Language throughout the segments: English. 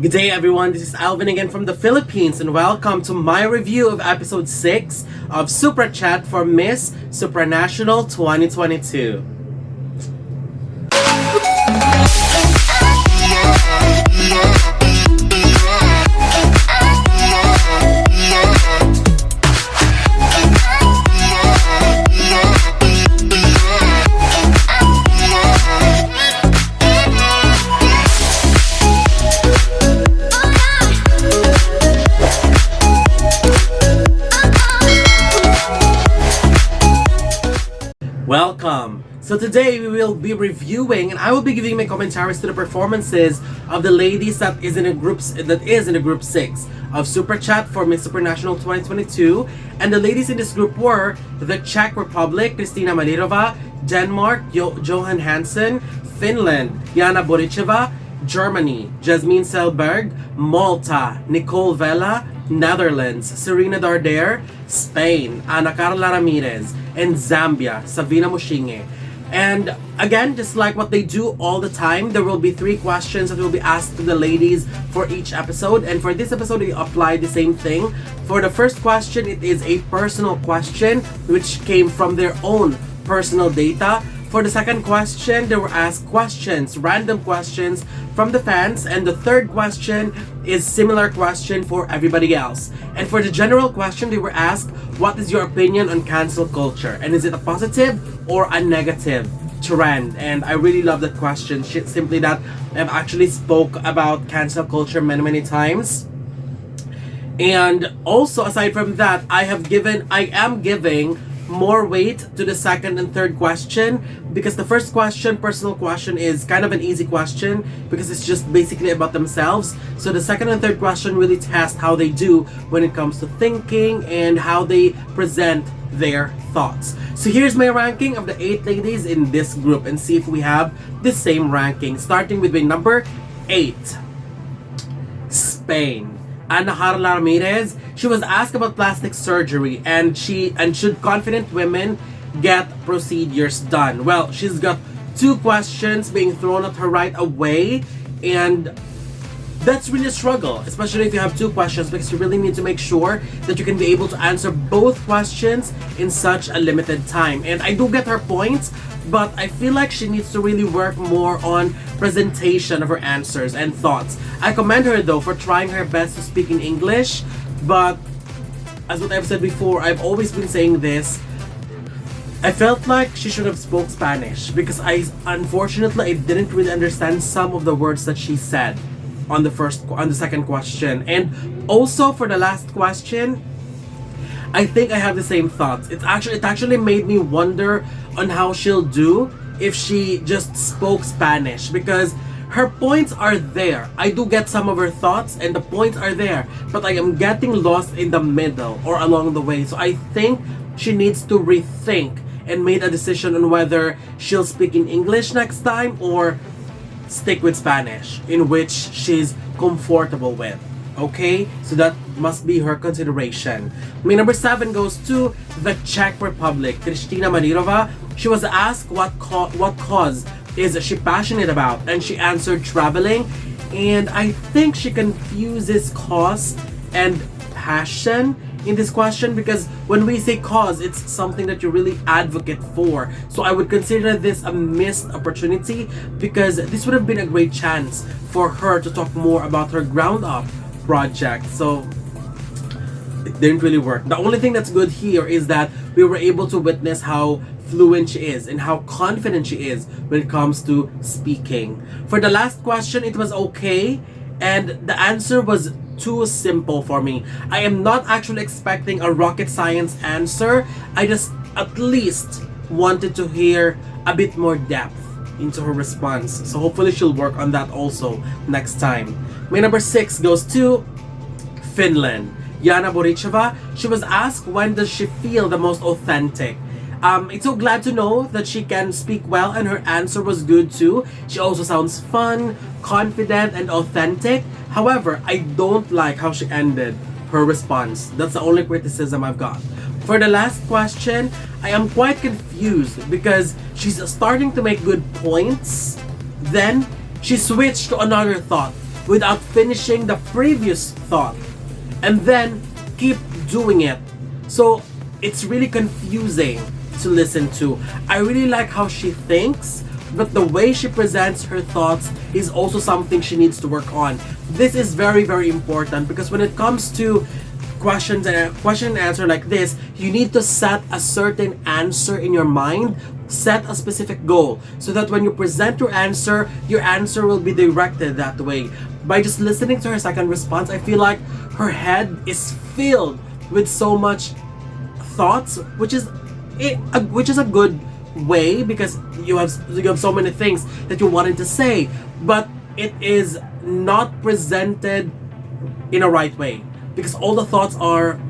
Good day everyone, this is Alvin again from the Philippines and welcome to my review of episode 6 of SupraChat for Miss Supranational 2022. Welcome! So today we will be reviewing and I will be giving my commentaries to the performances of the ladies that is in the group 6 of SupraChat for Miss Supranational 2022, and the ladies in this group were the Czech Republic, Kristyna Malirova, Denmark, Johanne Hansen, Finland, Jana Boricheva, Germany, Jasmin Selberg, Malta, Nicole Vella, Netherlands, Serena Darder, Spain, Karla Ramirez, and Zambia, Savena Mushinge. And again, just like what they do all the time, there will be 3 questions that will be asked to the ladies for each episode. And for this episode, they apply the same thing. For the first question, it is a personal question which came from their own personal data. For the second question, they were asked questions, random questions from the fans. And the third question is similar question for everybody else. And for the general question, they were asked, what is your opinion on cancel culture? And is it a positive or a negative trend? And I really love that question. Simply that I've actually spoke about cancel culture many times. And also aside from that, I am giving more weight to the second and third question, because the first question, personal question, is kind of an easy question because it's just basically about themselves. So the second and third question really test how they do when it comes to thinking and how they present their thoughts. So here's my ranking of the 8 ladies in this group and see if we have the same ranking. Starting with my number 8, Spain. Karla Ramirez, she was asked about plastic surgery and should confident women get procedures done. Well, she's got 2 questions being thrown at her right away, and that's really a struggle, especially if you have 2 questions, because you really need to make sure that you can be able to answer both questions in such a limited time. And I do get her points, but I feel like she needs to really work more on presentation of her answers and thoughts. I commend her though for trying her best to speak in English, but as what I've said before, I've always been saying this, I felt like she should have spoke Spanish, because unfortunately I didn't really understand some of the words that she said on the second question. And also for the last question, I think I have the same thoughts. It actually made me wonder on how she'll do if she just spoke Spanish, because her points are there. I do get some of her thoughts and the points are there, but I am getting lost in the middle or along the way. So I think she needs to rethink and make a decision on whether she'll speak in English next time or stick with Spanish, in which she's comfortable with. Okay, so that must be her consideration. My number 7 goes to the Czech Republic, Kristyna Malirova. She was asked what cause is she passionate about, and she answered traveling. And I think she confuses cause and passion in this question, because when we say cause, it's something that you really advocate for. So I would consider this a missed opportunity, because this would have been a great chance for her to talk more about her ground up project. So it didn't really work. The only thing that's good here is that we were able to witness how fluent she is and how confident she is when it comes to speaking. For the last question, it was okay, and the answer was too simple for me. I am not actually expecting a rocket science answer. I just at least wanted to hear a bit more depth into her response. So hopefully she'll work on that also next time. My number 6 goes to Finland. Jana Boricheva. She was asked when does she feel the most authentic. It's so glad to know that she can speak well, and her answer was good too. She also sounds fun, confident, and authentic. However, I don't like how she ended her response. That's the only criticism I've got. For the last question, I am quite confused because she's starting to make good points. Then she switched to another thought without finishing the previous thought and then keep doing it. So it's really confusing to listen to. I really like how she thinks, but the way she presents her thoughts is also something she needs to work on. This is very, very important because when it comes to question and answer like this, you need to set a certain answer in your mind, set a specific goal, so that when you present your answer will be directed that way. By just listening to her second response, I feel like her head is filled with so much thoughts, which is a good way because you have so many things that you wanted to say, but it is not presented in a right way because all the thoughts are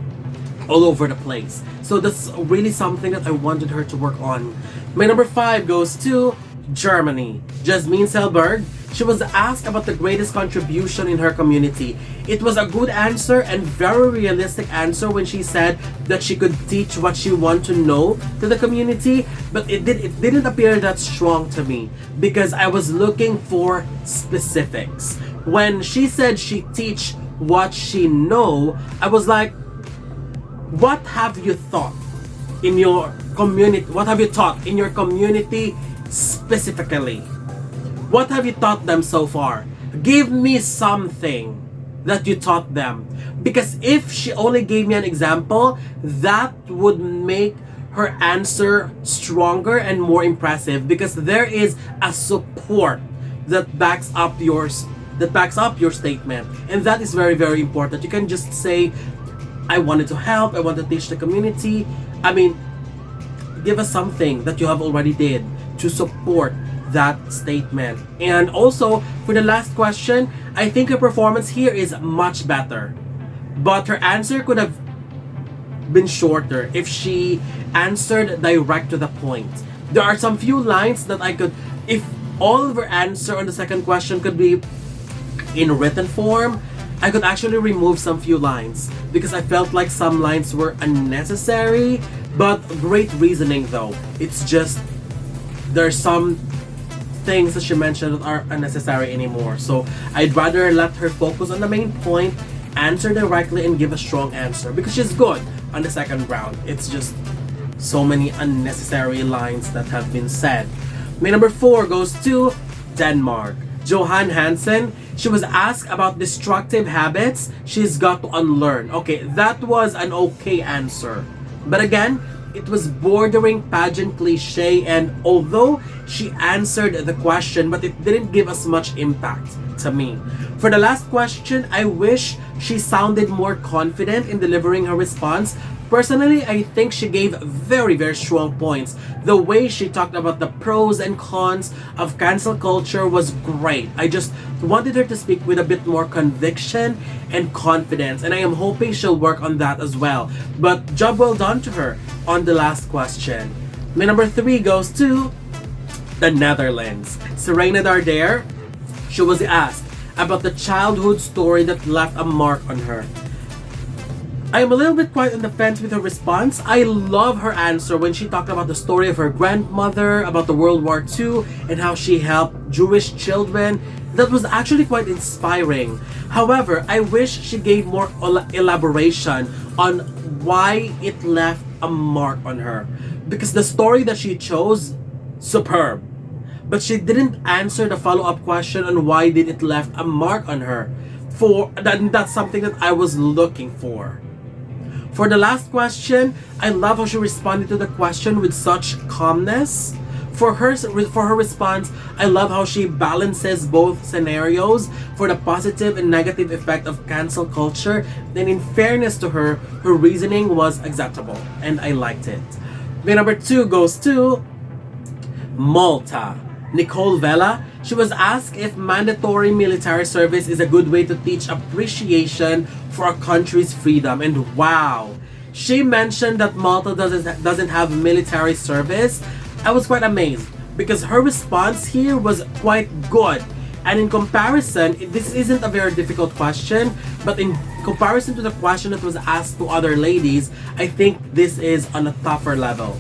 all over the place. So that's really something that I wanted her to work on. My number 5 goes to Germany. Jasmin Selberg. She was asked about the greatest contribution in her community. It was a good answer and very realistic answer when she said that she could teach what she wanted to know to the community, but it didn't appear that strong to me because I was looking for specifics. When she said she teach what she know, I was like, what have you taught in your community? What have you taught in your community specifically? What have you taught them so far? Give me something that you taught them. Because if she only gave me an example, that would make her answer stronger and more impressive because there is a support that backs up your statement. And that is very, very important. You can just say, I wanted to help, I want to teach the community. I mean, give us something that you have already did to support that statement. And also, for the last question, I think her performance here is much better. But her answer could have been shorter if she answered direct to the point. There are some few lines that I could, if all of her answer on the second question could be in written form, I could actually remove some few lines because I felt like some lines were unnecessary, but great reasoning though. It's just there's some things that she mentioned that aren't unnecessary anymore. So I'd rather let her focus on the main point, answer directly, and give a strong answer because she's good on the second round. It's just so many unnecessary lines that have been said. My number 4 goes to Denmark. Johanne Hansen. She was asked about destructive habits she's got to unlearn. Okay, that was an okay answer. But again, it was bordering pageant cliche, and although she answered the question, but it didn't give us much impact to me. For the last question, I wish she sounded more confident in delivering her response. Personally, I think she gave very, very strong points. The way she talked about the pros and cons of cancel culture was great. I just wanted her to speak with a bit more conviction and confidence, and I am hoping she'll work on that as well. But job well done to her on the last question. My number 3 goes to the Netherlands. Serena Darder. She was asked about the childhood story that left a mark on her. I am a little bit quite on the fence with her response. I love her answer when she talked about the story of her grandmother, about the World War II, and how she helped Jewish children. That was actually quite inspiring. However, I wish she gave more elaboration on why it left a mark on her. Because the story that she chose, superb. But she didn't answer the follow-up question on why did it left a mark on her. That's something that I was looking for. For the last question, I love how she responded to the question with such calmness. For her response, I love how she balances both scenarios for the positive and negative effect of cancel culture. Then in fairness to her, her reasoning was acceptable and I liked it. My number 2 goes to Malta. Nicole Vella. She was asked if mandatory military service is a good way to teach appreciation for a country's freedom, and wow, she mentioned that Malta doesn't have military service. I was quite amazed because her response here was quite good, and in comparison, this isn't a very difficult question, but in comparison to the question that was asked to other ladies, I think this is on a tougher level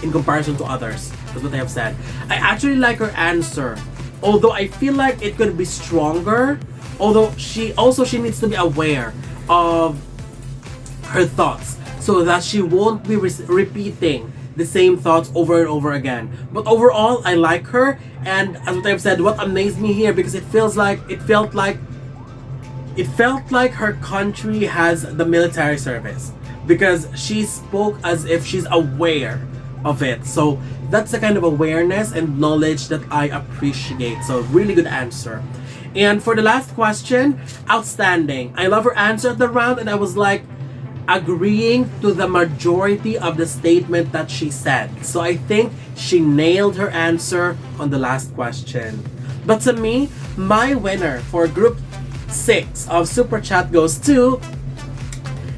in comparison to others. That's what I have said. I actually like her answer Although I feel like it could be stronger. Although she needs to be aware of her thoughts so that she won't be repeating the same thoughts over and over again. But overall, I like her, and as what I've said, what amazed me here, because it felt like her country has the military service, because she spoke as if she's aware of it. So that's the kind of awareness and knowledge that I appreciate. So really good answer. And for the last question, outstanding. I love her answer at the round, and I was like agreeing to the majority of the statement that she said. So I think she nailed her answer on the last question. But to me, my winner for Group 6 of SupraChat goes to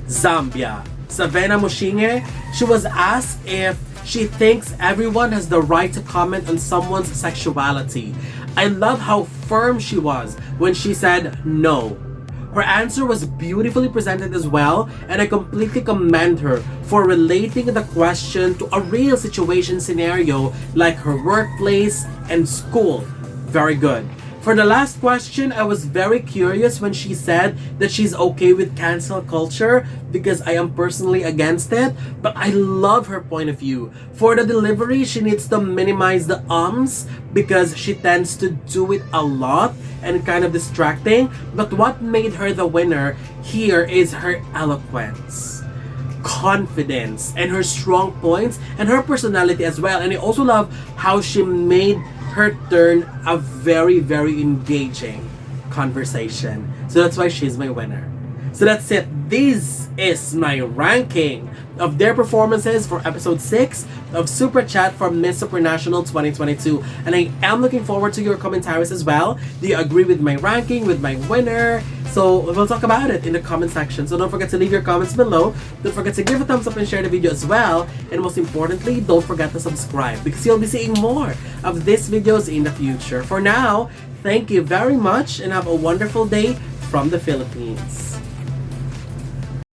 Zambia. Savena Mushinge. She was asked if she thinks everyone has the right to comment on someone's sexuality. I love how firm she was when she said no. Her answer was beautifully presented as well, and I completely commend her for relating the question to a real situation scenario like her workplace and school. Very good. For the last question, I was very curious when she said that she's okay with cancel culture, because I am personally against it, but I love her point of view. For the delivery, she needs to minimize the ums because she tends to do it a lot and kind of distracting. But what made her the winner here is her eloquence, confidence, and her strong points, and her personality as well. And I also love how she made her turn a very, very engaging conversation. So that's why she's my winner. So that's it. This is my ranking of their performances for episode 6 of SupraChat from Miss Supranational 2022. And I am looking forward to your commentaries as well. Do you agree with my ranking, with my winner? So we'll talk about it in the comment section. So don't forget to leave your comments below. Don't forget to give a thumbs up and share the video as well. And most importantly, don't forget to subscribe, because you'll be seeing more of these videos in the future. For now, thank you very much and have a wonderful day from the Philippines.